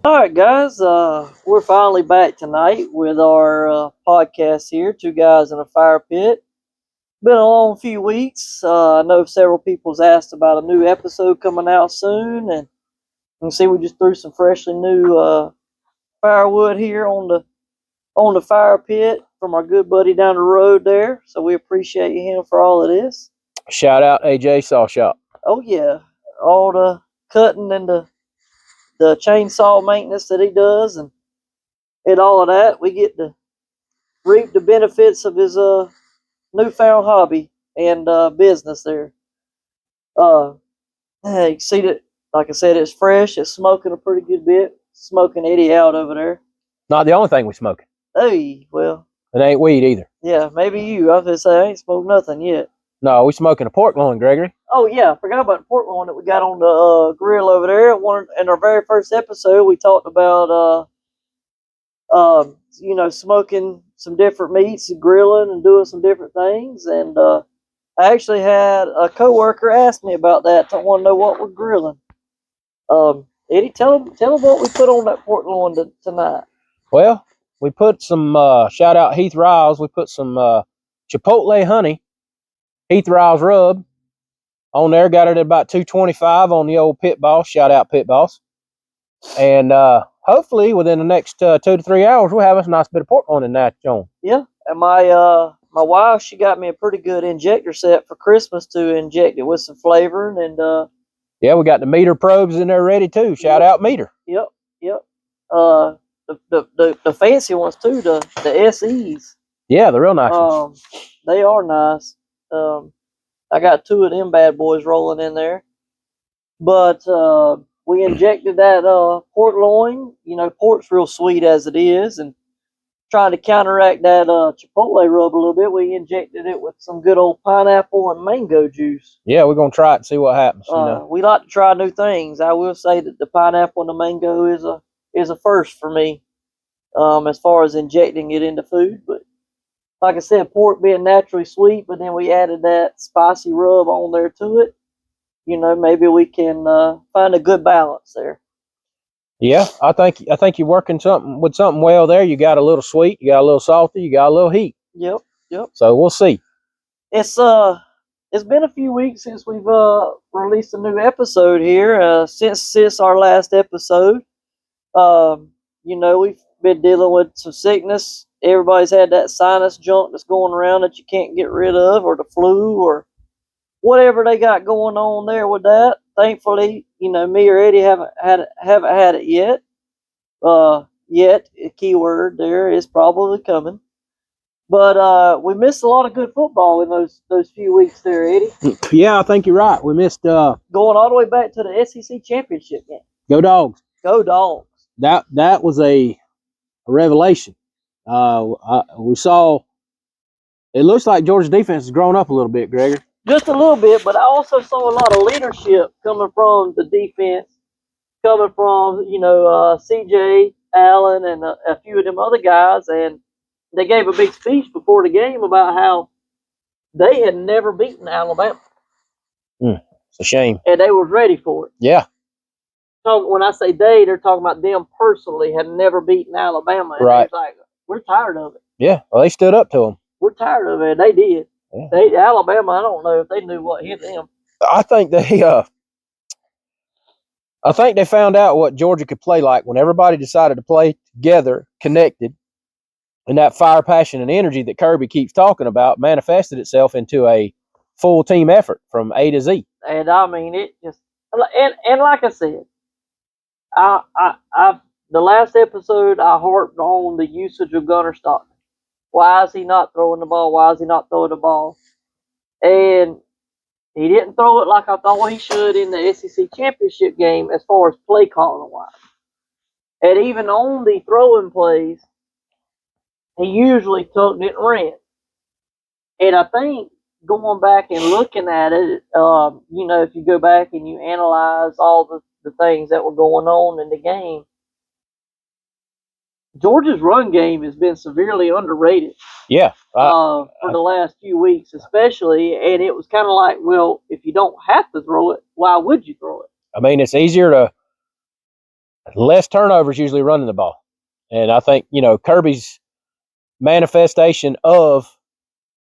All right, guys. We're finally back tonight with our podcast here. Two guys in a fire pit. Been a long few weeks. I know several people's asked about a new episode coming out soon, and you can see we just threw some freshly new firewood here on the fire pit from our good buddy down the road there. So we appreciate him for all of this. Shout out AJ Saw Shop. Oh yeah, all the cutting and the chainsaw maintenance that he does and all of that. We get to reap the benefits of his newfound hobby and business there. You see that, like I said, it's fresh. It's smoking a pretty good bit. Smoking Eddie out over there. Not the only thing we smoking. Hey, well, It ain't weed either. yeah, maybe you. I was gonna say I ain't smoked nothing yet. No, we smoking a pork loin, Gregory. Oh yeah, I forgot about the pork loin that we got on the grill over there. In our very first episode, we talked about smoking some different meats, and grilling, and doing some different things. And I actually had a coworker ask me about that. I want to know what we're grilling. Eddie, tell him what we put on that pork loin tonight. Well, we put some shout out Heath Riles. We put some Chipotle honey, Heath Riles rub on there. Got it at about 225 on the old Pit Boss. Shout out Pit Boss. And hopefully within the next 2 to 3 hours, we'll have us a nice bit of pork loin in that, John. Yeah, and my wife, she got me a pretty good injector set for Christmas to inject it with some flavoring and yeah, we got the meter probes in there ready too. Shout out meter. Yep. The fancy ones too, the SEs. Yeah, the real nice ones. They are nice. I got 2 of them bad boys rolling in there. But we injected that pork loin. You know, pork's real sweet as it is, and trying to counteract that chipotle rub a little bit, we injected it with some good old pineapple and mango juice. Yeah, we're gonna try it and see what happens. We like to try new things. I will say that the pineapple and the mango is a first for me, as far as injecting it into food. But like I said, pork being naturally sweet, but then we added that spicy rub on there to it. You know, maybe we can find a good balance there. Yeah, I think you're working with something well there. You got a little sweet, you got a little salty, you got a little heat. Yep. So we'll see. It's been a few weeks since we've released a new episode here. Since our last episode, we've been dealing with some sickness. Everybody's had that sinus junk that's going around that you can't get rid of, or the flu, or whatever they got going on there with that. Thankfully, me or Eddie haven't had it yet. Yet, a key word there, is probably coming. But we missed a lot of good football in those few weeks there, Eddie. Yeah, I think you're right. We missed going all the way back to the SEC championship game. Go Dogs. Go Dogs. That was a revelation. We saw. It looks like Georgia's defense has grown up a little bit, Gregory. Just a little bit, but I also saw a lot of leadership coming from the defense, coming from CJ Allen and a few of them other guys, and they gave a big speech before the game about how they had never beaten Alabama. It's a shame, and they were ready for it. Yeah. So when I say they're talking about them personally had never beaten Alabama. And right. Like, we're tired of it. Yeah. Well, they stood up to them. We're tired of it. They did. Yeah. Alabama, I don't know if they knew what hit them. I think they found out what Georgia could play like when everybody decided to play together, connected, and that fire, passion, and energy that Kirby keeps talking about manifested itself into a full team effort from A to Z. And I mean, it just and like I said, I the last episode I harped on the usage of Gunnar Stockton. Why is he not throwing the ball? Why is he not throwing the ball? And he didn't throw it like I thought he should in the SEC championship game as far as play calling wise. And even on the throwing plays, he usually took it and ran. And I think going back and looking at it, if you go back and you analyze all the things that were going on in the game, Georgia's run game has been severely underrated. Yeah. For the last few weeks, especially. And it was kind of like, well, if you don't have to throw it, why would you throw it? I mean, it's easier less turnovers usually running the ball. And I think, Kirby's manifestation of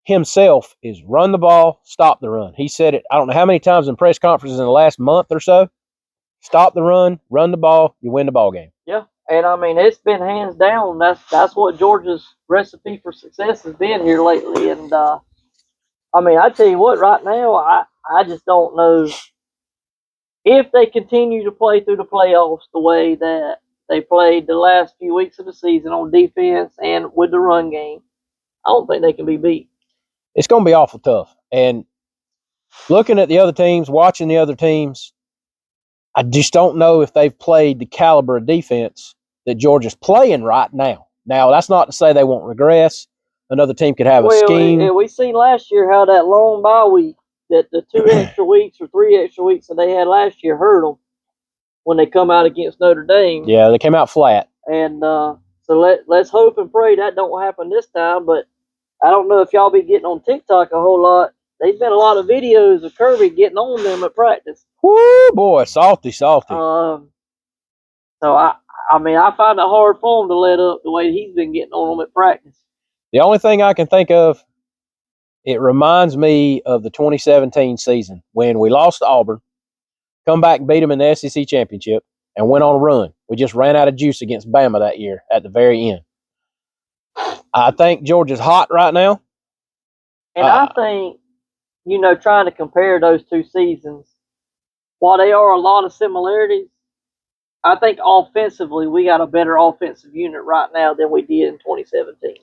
himself is run the ball, stop the run. He said it, I don't know how many times in press conferences in the last month or so. Stop the run the ball, you win the ball game. Yeah, and I mean it's been hands down. That's what Georgia's recipe for success has been here lately. And I mean, I tell you what, right now I just don't know if they continue to play through the playoffs the way that they played the last few weeks of the season on defense and with the run game. I don't think they can be beat. It's going to be awful tough. And looking at the other teams, watching the other teams, I just don't know if they've played the caliber of defense that Georgia's playing right now. Now, that's not to say they won't regress. Another team could have a scheme. We seen last year how that long bye week, that the 2 extra weeks or 3 extra weeks that they had last year hurt them when they come out against Notre Dame. Yeah, they came out flat. And so let's hope and pray that don't happen this time. But I don't know if y'all be getting on TikTok a whole lot. There's been a lot of videos of Kirby getting on them at practice. Woo, boy, salty. So I mean, I find it hard for him to let up the way he's been getting on them at practice. The only thing I can think of, it reminds me of the 2017 season when we lost to Auburn, come back and beat them in the SEC championship, and went on a run. We just ran out of juice against Bama that year at the very end. I think Georgia's hot right now. And I think, trying to compare those two seasons, while they are a lot of similarities, I think offensively we got a better offensive unit right now than we did in 2017.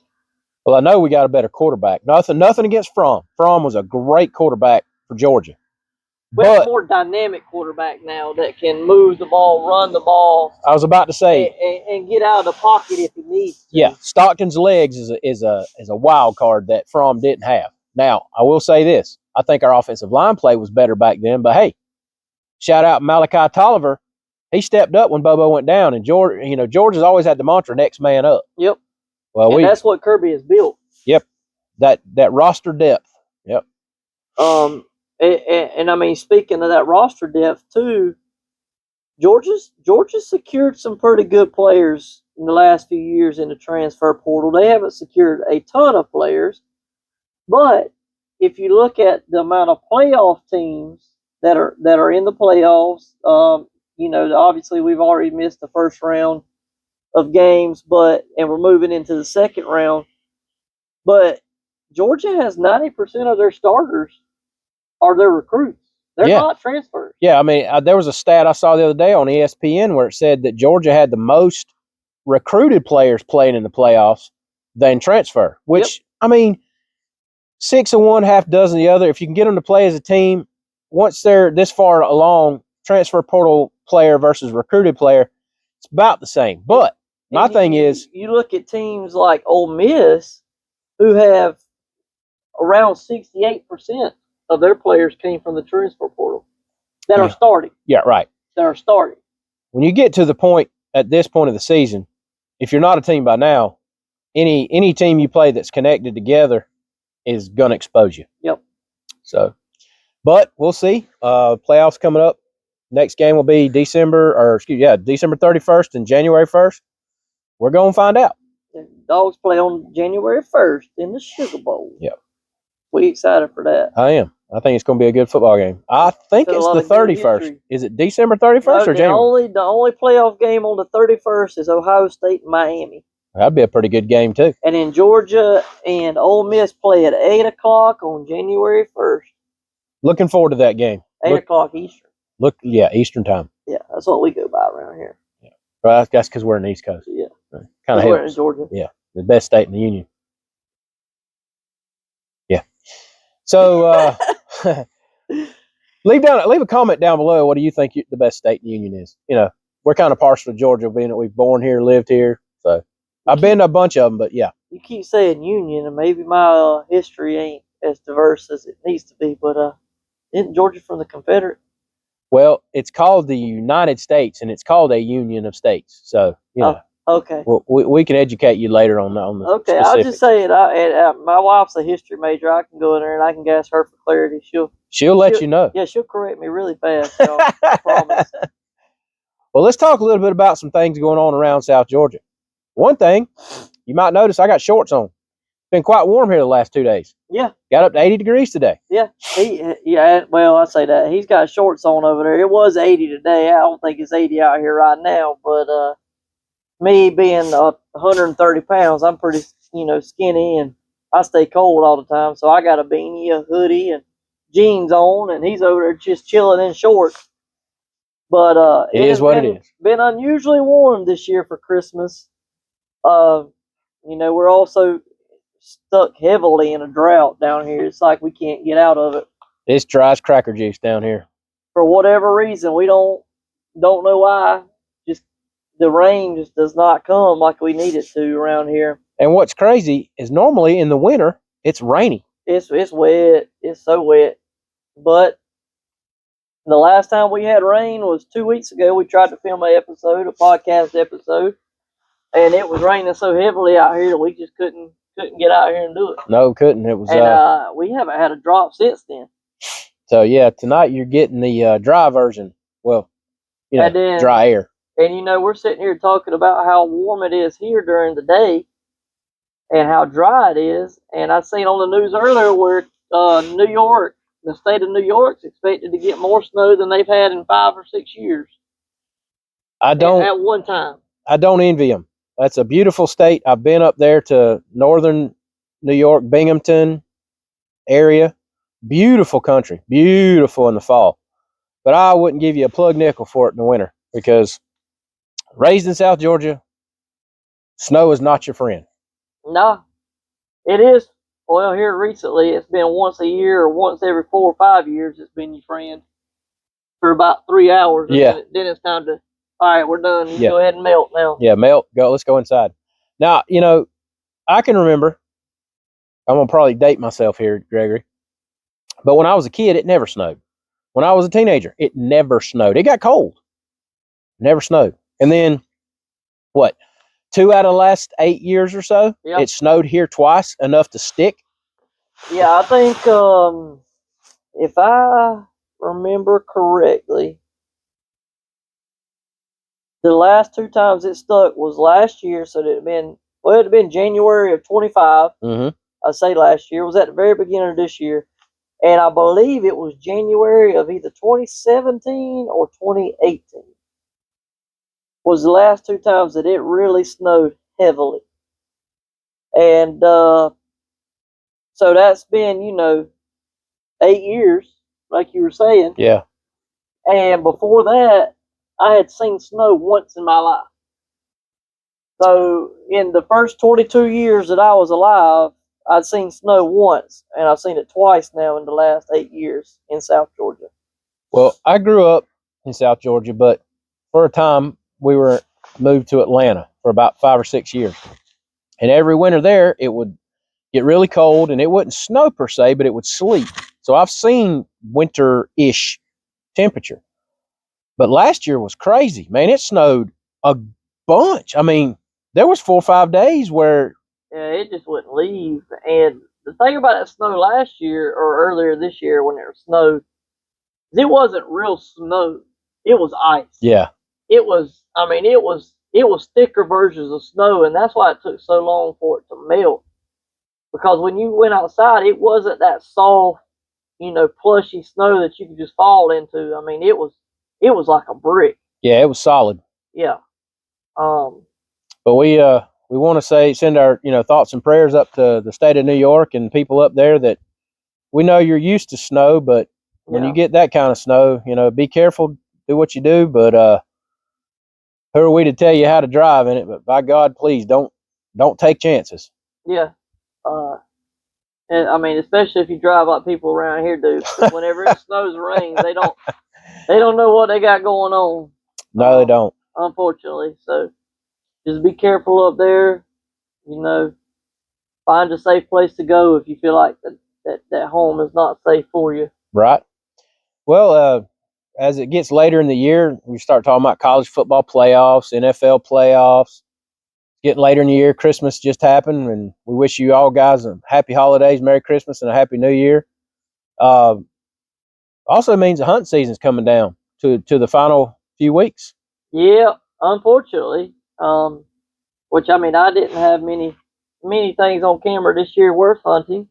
Well, I know we got a better quarterback. Nothing against Fromm. Fromm was a great quarterback for Georgia. We have a more dynamic quarterback now that can move the ball, run the ball. I was about to say, and get out of the pocket if he needs to. Yeah, Stockton's legs is a wild card that Fromm didn't have. Now, I will say this: I think our offensive line play was better back then. But hey, shout out Malachi Tolliver. He stepped up when Bobo went down, and Georgia's always had the mantra "next man up." Yep. Well, that's what Kirby has built. Yep. That roster depth. Yep. And I mean, speaking of that roster depth too, Georgia secured some pretty good players in the last few years in the transfer portal. They haven't secured a ton of players, but if you look at the amount of playoff teams that are in the playoffs, obviously we've already missed the first round of games, and we're moving into the second round. But Georgia has 90% of their starters are their recruits. They're not transfers. Yeah, I mean, there was a stat I saw the other day on ESPN where it said that Georgia had the most recruited players playing in the playoffs than transfer, which, I mean, 6 of one, half dozen of the other. If you can get them to play as a team, once they're this far along, transfer portal player versus recruited player, it's about the same. But my thing is, you look at teams like Ole Miss, who have around 68% of their players came from the transfer portal that are starting. Yeah, right. That are starting. When you get to the point at this point of the season, if you're not a team by now, any team you play that's connected together is going to expose you. Yep. So, but we'll see. Playoffs coming up. Next game will be December 31st and January 1st. We're going to find out. The Dogs play on January 1st in the Sugar Bowl. Yep. We excited for that. I am. I think it's going to be a good football game. I think it's the 31st. Is it December 31st or January? The only playoff game on the 31st is Ohio State and Miami. That'd be a pretty good game, too. And then Georgia and Ole Miss play at 8 o'clock on January 1st. Looking forward to that game. 8 o'clock Eastern. Eastern time. Yeah, that's what we go by around here. Yeah. Well, that's because we're in the East Coast. Yeah. Kind of helps. We're in Georgia. Yeah. The best state in the union. Yeah. So, leave a comment down below. What do you think the best state in the union is? We're kind of partial to Georgia, being that we've born here, lived here. So, I've been to a bunch of them, but yeah. You keep saying union, and maybe my history ain't as diverse as it needs to be, but isn't Georgia from the Confederate? Well, it's called the United States, and it's called a union of states. So, okay. Well, we can educate you later on the Okay, specifics. I'll just say it. My wife's a history major. I can go in there and I can ask her for clarity. She'll let you know. Yeah, she'll correct me really fast. I promise. Well, let's talk a little bit about some things going on around South Georgia. One thing, you might notice I got shorts on. It's been quite warm here the last 2 days. Yeah. Got up to 80 degrees today. Yeah. Well, I say that. He's got shorts on over there. It was 80 today. I don't think it's 80 out here right now, but me being 130 pounds, I'm pretty, skinny, and I stay cold all the time. So I got a beanie, a hoodie, and jeans on, and he's over there just chilling in shorts. But It is what it is. Been unusually warm this year for Christmas. We're also stuck heavily in a drought down here. It's like we can't get out of it. It's dry as cracker juice down here. For whatever reason, we don't know why. Just the rain just does not come like we need it to around here. And what's crazy is normally in the winter it's rainy. It's wet. It's so wet. But the last time we had rain was 2 weeks ago. We tried to film a podcast episode, and it was raining so heavily out here that we just couldn't get out here and do it. No, couldn't. It was. And we haven't had a drop since then. So yeah, tonight you're getting the dry version. Well, dry air. And we're sitting here talking about how warm it is here during the day, and how dry it is. And I seen on the news earlier where New York, the state of New York's expected to get more snow than they've had in 5 or 6 years. At one time. I don't envy them. That's a beautiful state. I've been up there to northern New York, Binghamton area. Beautiful country. Beautiful in the fall. But I wouldn't give you a plug nickel for it in the winter, because raised in South Georgia, snow is not your friend. No, it is. Well, here recently, it's been once a year or once every 4 or 5 years. It's been your friend for about 3 hours. And then it's time to, all right, we're done. You go ahead and melt now. Yeah, melt. Go. Let's go inside. Now, I can remember, I'm going to probably date myself here, Gregory, but when I was a kid, it never snowed. When I was a teenager, it never snowed. It got cold. Never snowed. And then, 2 out of the last 8 years or so, It snowed here twice, enough to stick. Yeah, I think if I remember correctly, the last 2 times it stuck was last year. So it'd have been January of 25. Mm-hmm. I say last year. It was at the very beginning of this year. And I believe it was January of either 2017 or 2018. Was the last 2 times that it really snowed heavily. And so that's been, 8 years, like you were saying. Yeah. And before that, I had seen snow once in my life. So in the first 22 years that I was alive, I'd seen snow once, and I've seen it twice now in the last 8 years in South Georgia. Well, I grew up in South Georgia, but for a time we were moved to Atlanta for about 5 or 6 years. And every winter there, it would get really cold, and it wouldn't snow per se, but it would sleet. So I've seen winter-ish temperature. But last year was crazy, man. It snowed a bunch. I mean, there was 4 or 5 days where... Yeah, it just wouldn't leave. And the thing about that snow last year, or earlier this year when it snowed, it wasn't real snow. It was ice. Yeah. It was thicker versions of snow, and that's why it took so long for it to melt. Because when you went outside, it wasn't that soft, plushy snow that you could just fall into. I mean, it was like a brick. Yeah, it was solid. Yeah. But we want to send our thoughts and prayers up to the state of New York and people up there, that we know you're used to snow, but when you get that kind of snow, be careful, do what you do, but who are we to tell you how to drive in it? But by God, please don't take chances. Yeah. And I mean, especially if you drive like people around here do. Whenever it snows or rains, they don't know what they got going on. No, they don't. Unfortunately. So just be careful up there. Find a safe place to go if you feel like that home is not safe for you. Right. Well, as it gets later in the year, we start talking about college football playoffs, NFL playoffs. Getting later in the year, Christmas just happened, and we wish you all guys a happy holidays, Merry Christmas, and a Happy New Year. Also means the hunt season's coming down to the final few weeks. Yeah, unfortunately. Which I mean, I didn't have many things on camera this year worth hunting,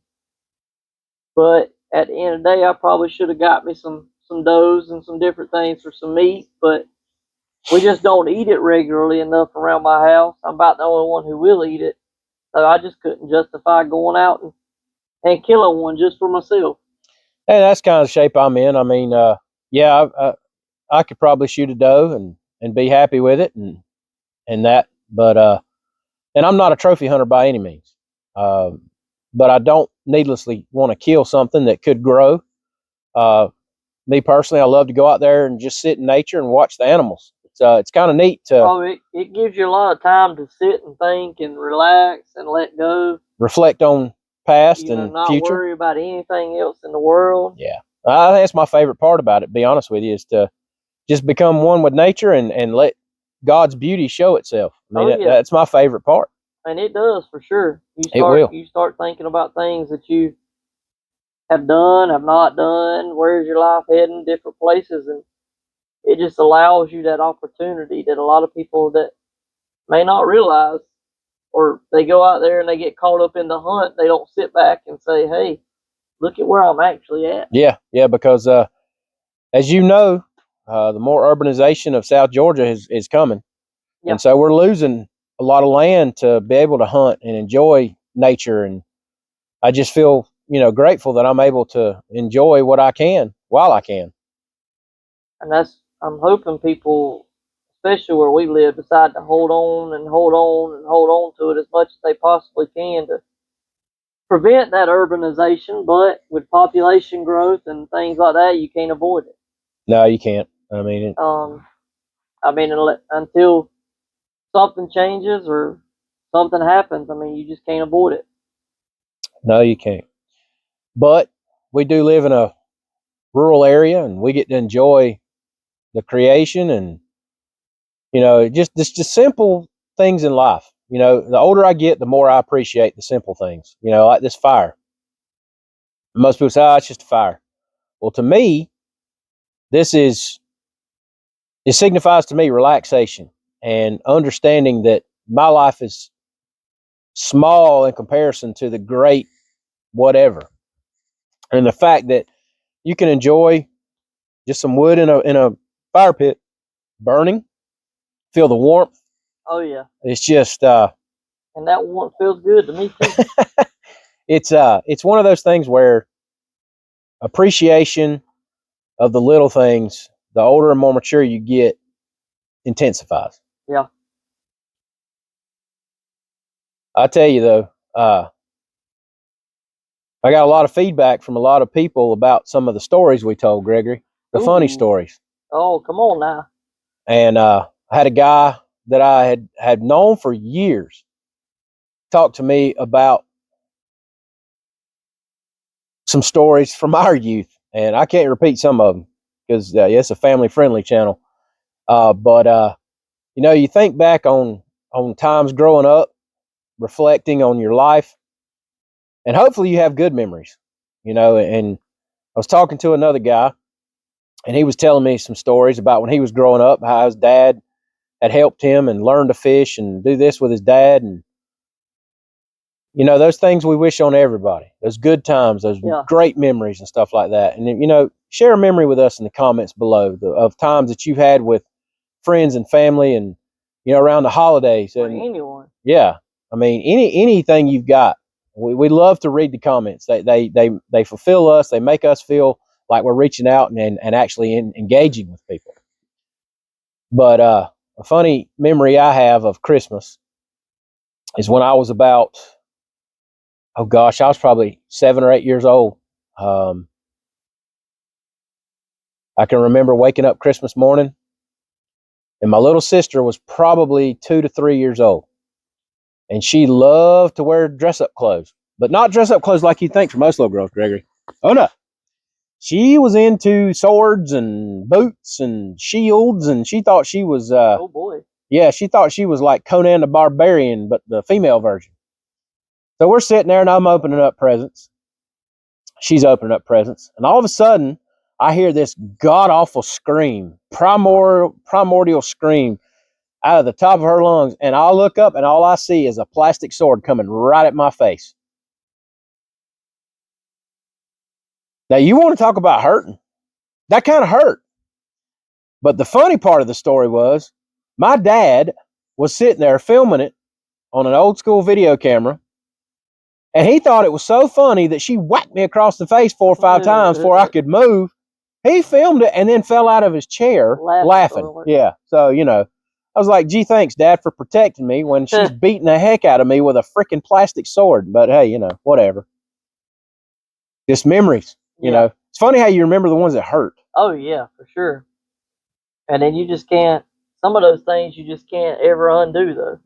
but at the end of the day, I probably should have got me some does and some different things for some meat, but we just don't eat it regularly enough around my house. I'm about the only one who will eat it, so I just couldn't justify going out and killing one just for myself. Hey, that's kind of the shape I'm in. I mean, yeah, I could probably shoot a doe and be happy with it and that, but and I'm not a trophy hunter by any means. Um, but I don't needlessly want to kill something that could grow. Uh, Me personally, I love to go out there and just sit in nature and watch the animals. It's kind of neat to Oh, it gives you a lot of time to sit and think and relax and let go. reflect on past You know, and not future. worry about anything else in the world. Yeah, I think that's my favorite part about it. To be honest with you, is to just become one with nature and let God's beauty show itself. I mean, Oh yeah, that's my favorite part. and it does for sure. It will. You start thinking about things that you have done, have not done. Where's your life heading? Different places, and it just allows you that opportunity that a lot of people that may not realize, or they go out there and they get caught up in the hunt. They don't sit back and say, "Hey, look at where I'm actually at." Yeah, yeah, because as you know, the more urbanization of South Georgia is coming, Yeah, and so we're losing a lot of land to be able to hunt and enjoy nature. And I just feel, grateful that I'm able to enjoy what I can while I can. and that's I'm hoping people, especially where we live, decide to hold on and hold on and hold on to it as much as they possibly can to prevent that urbanization. But with population growth and things like that, you can't avoid it. No, you can't. I mean, Um, I mean, until something changes or something happens, I mean, you just can't avoid it. no, you can't. But we do live in a rural area, and we get to enjoy the creation and just simple things in life. The older I get, the more I appreciate the simple things. Like this fire. Most people say, "Oh, it's just a fire." Well, to me, this is it signifies to me relaxation and understanding that my life is small in comparison to the great whatever, and the fact that you can enjoy just some wood in a fire pit burning, feel the warmth. Oh yeah, It's just and that one feels good to me too. it's one of those things where appreciation of the little things, the older and more mature you get, intensifies. Yeah. I tell you though, I got a lot of feedback from a lot of people about some of the stories we told, Gregory, the funny Ooh. stories. Oh, come on now. And I had a guy that I had known for years talk to me about some stories from our youth, and I can't repeat some of them because it's a family friendly channel. But you think back on times growing up, reflecting on your life, and hopefully you have good memories. And I was talking to another guy, and he was telling me some stories about when he was growing up, how his dad had helped him and learned to fish and do this with his dad. And those things we wish on everybody, those good times, those Yeah. great memories and stuff like that. And share a memory with us in the comments below of times that you've had with friends and family, and around the holidays. For And anyone. yeah, I mean, anything you've got, we love to read the comments. They fulfill us. They make us feel like we're reaching out and actually engaging with people. But a funny memory I have of Christmas is when I was about, oh gosh, I was probably 7 or 8 years old. Um, I can remember waking up Christmas morning, and my little sister was probably 2 to 3 years old, and she loved to wear dress up clothes, but not dress up clothes like you think for most little girls, Gregory. Oh no, she was into swords and boots and shields, and she thought she was Oh boy. yeah, she thought she was like Conan the Barbarian, but the female version. So we're sitting there, and I'm opening up presents. She's opening up presents, and all of a sudden, I hear this god awful scream, primordial scream out of the top of her lungs, and I look up and all I see is a plastic sword coming right at my face. Now you want to talk about hurting? That kind of hurt. But the funny part of the story was my dad was sitting there filming it on an old school video camera, and he thought it was so funny that she whacked me across the face 4 or 5 times before I could move. He filmed it and then fell out of his chair laughing. Yeah. So, I was like, gee, thanks, Dad, for protecting me when she's beating the heck out of me with a freaking plastic sword. But hey, whatever. Just memories, you know. It's funny how you remember the ones that hurt. Oh, yeah, for sure. And then you just can't, some of those things you just can't ever undo, though.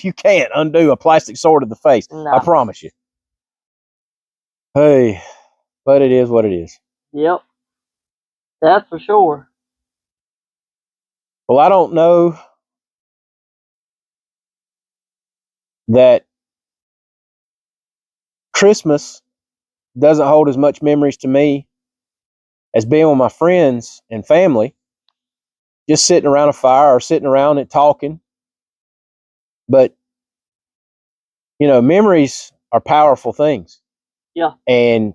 You can't undo a plastic sword to the face. No. I promise you. Hey, but it is what it is. Yep. That's for sure. Well, I don't know that Christmas doesn't hold as much memories to me as being with my friends and family, just sitting around a fire or sitting around and talking. But, memories are powerful things. Yeah. And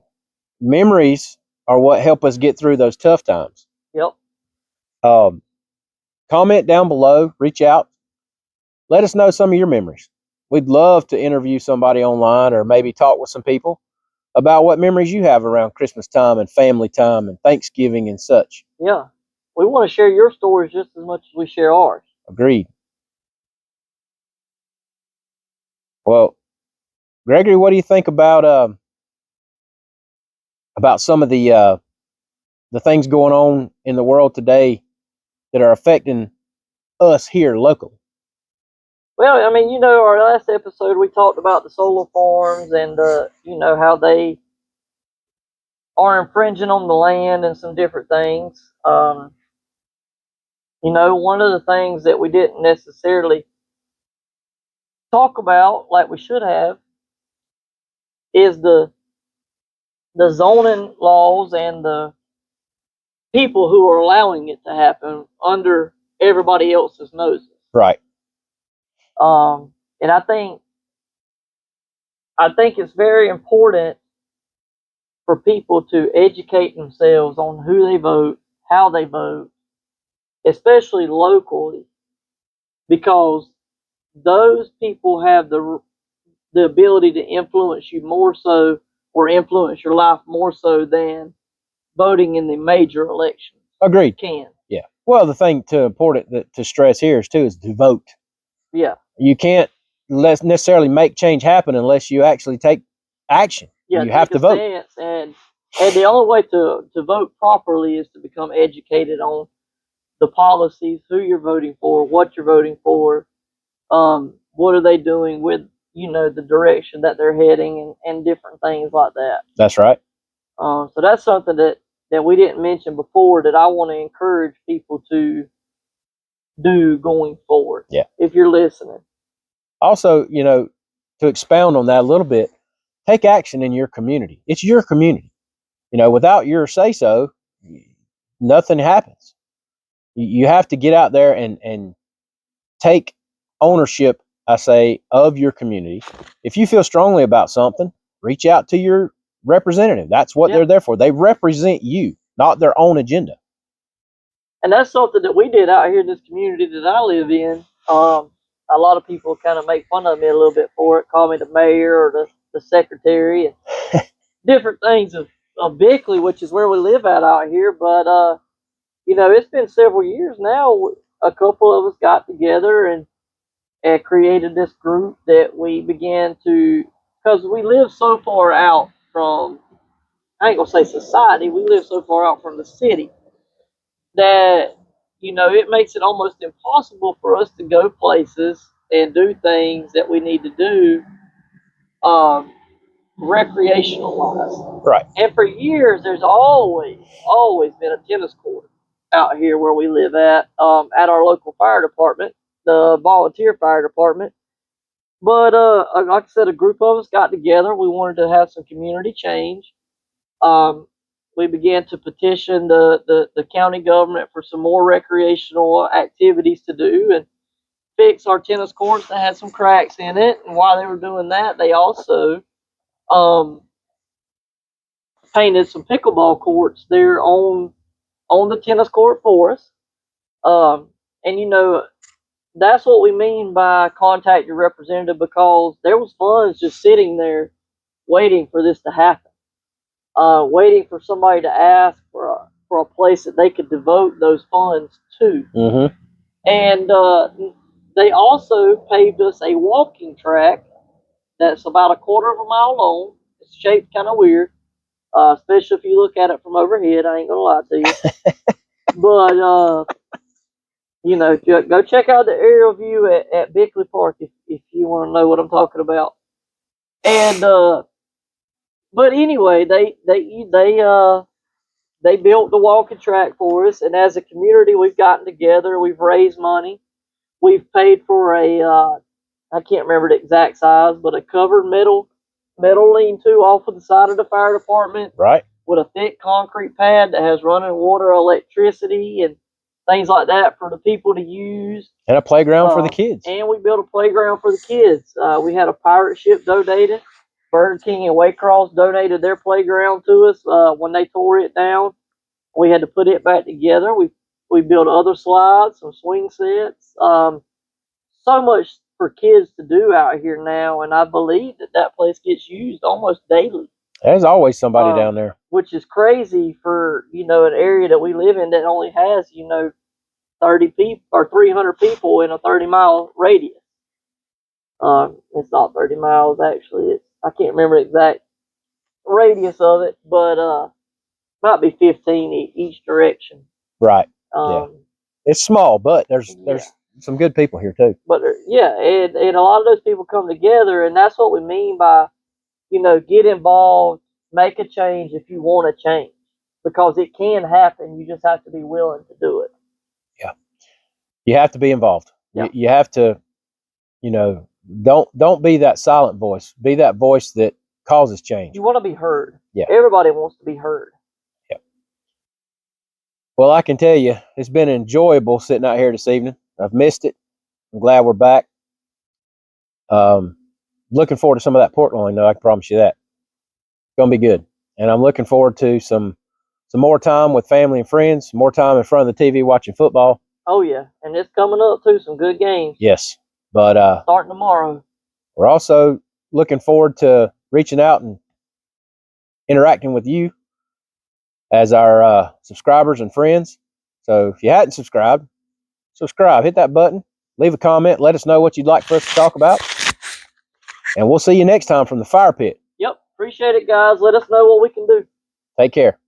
memories are what help us get through those tough times. Yep. Comment down below, reach out. Let us know some of your memories. We'd love to interview somebody online or maybe talk with some people about what memories you have around Christmas time and family time and Thanksgiving and such. Yeah. We want to share your stories just as much as we share ours. Agreed. Well, Gregory, what do you think about some of the things going on in the world today that are affecting us here locally? Well, I mean, our last episode we talked about the solar farms and how they are infringing on the land and some different things. One of the things that we didn't necessarily talk about like we should have is the zoning laws and the people who are allowing it to happen under everybody else's noses. Right. And I think it's very important for people to educate themselves on who they vote, how they vote, especially locally, because those people have the ability to influence you more so, or influence your life more so than voting in the major elections. Agreed. Can. Yeah. Well, the thing important to stress here is to vote. Yeah. You can't necessarily make change happen unless you actually take action. Yeah, you have to vote. And the only way to vote properly is to become educated on the policies, who you're voting for, what you're voting for, what are they doing with the direction that they're heading, and different things like that. That's right. So that's something that we didn't mention before that I want to encourage people to do going forward. Yeah. If you're listening. Also, to expound on that a little bit, take action in your community. It's your community. Without your say so, nothing happens. You have to get out there and take ownership, I say, of your community. If you feel strongly about something, reach out to your representative. That's what they're there for. They represent you, not their own agenda. And that's something that we did out here in this community that I live in. A lot of people kind of make fun of me a little bit for it, call me the mayor or the secretary and different things of Bickley, which is where we live out here. But, it's been several years now. A couple of us got together and created this group that we began to, because we live so far out from, I ain't going to say society, we live so far out from the city that it makes it almost impossible for us to go places and do things that we need to do recreational wise. Right. And for years there's always been a tennis court out here where we live at our local fire department, the volunteer fire department. But like I said, a group of us got together. We wanted to have some community change. we began to petition the county government for some more recreational activities to do and fix our tennis courts that had some cracks in it. And while they were doing that, they also um, painted some pickleball courts there on the tennis court for us. And that's what we mean by contact your representative, because there was funds just sitting there waiting for this to happen, waiting for somebody to ask for a place that they could devote those funds to. Mm-hmm. And they also paved us a walking track that's about a quarter of a mile long. It's shaped kind of weird, especially if you look at it from overhead. I ain't gonna lie to you. But go check out the aerial view at Bickley Park if you want to know what I'm talking about. And but anyway, they built the walking track for us, and as a community, we've gotten together. We've raised money. We've paid for I can't remember the exact size, but a covered metal lean-to off of the side of the fire department, Right. with a thick concrete pad that has running water, electricity, and things like that for the people to use. And a playground for the kids. And we built a playground for the kids. We had a pirate ship donated. Burger King and Waycross donated their playground to us when they tore it down. We had to put it back together. We built other slides, some swing sets. So much for kids to do out here now, and I believe that place gets used almost daily. There's always somebody down there, which is crazy for an area that we live in that only has 30 people or 300 people in a 30-mile radius. It's not 30 miles actually. I can't remember the exact radius of it, but might be 15 each direction. Right. Yeah. It's small, but there's some good people here too. But and a lot of those people come together, and that's what we mean by get involved, make a change if you want to change, because it can happen. You just have to be willing to do it. Yeah, you have to be involved. Yeah. You have to, don't be that silent voice. Be that voice that causes change. You want to be heard. Yeah. Everybody wants to be heard. Yeah. Well, I can tell you, it's been enjoyable sitting out here this evening. I've missed it. I'm glad we're back. Looking forward to some of that pork loin, though. I can promise you that. It's gonna be good, and I'm looking forward to some more time with family and friends, more time in front of the TV watching football. Oh yeah, and it's coming up too. Some good games. Yes, but starting tomorrow. We're also looking forward to reaching out and interacting with you as our subscribers and friends. So if you hadn't subscribed, subscribe. Hit that button. Leave a comment. Let us know what you'd like for us to talk about. And we'll see you next time from the Fire Pit. Yep. Appreciate it, guys. Let us know what we can do. Take care.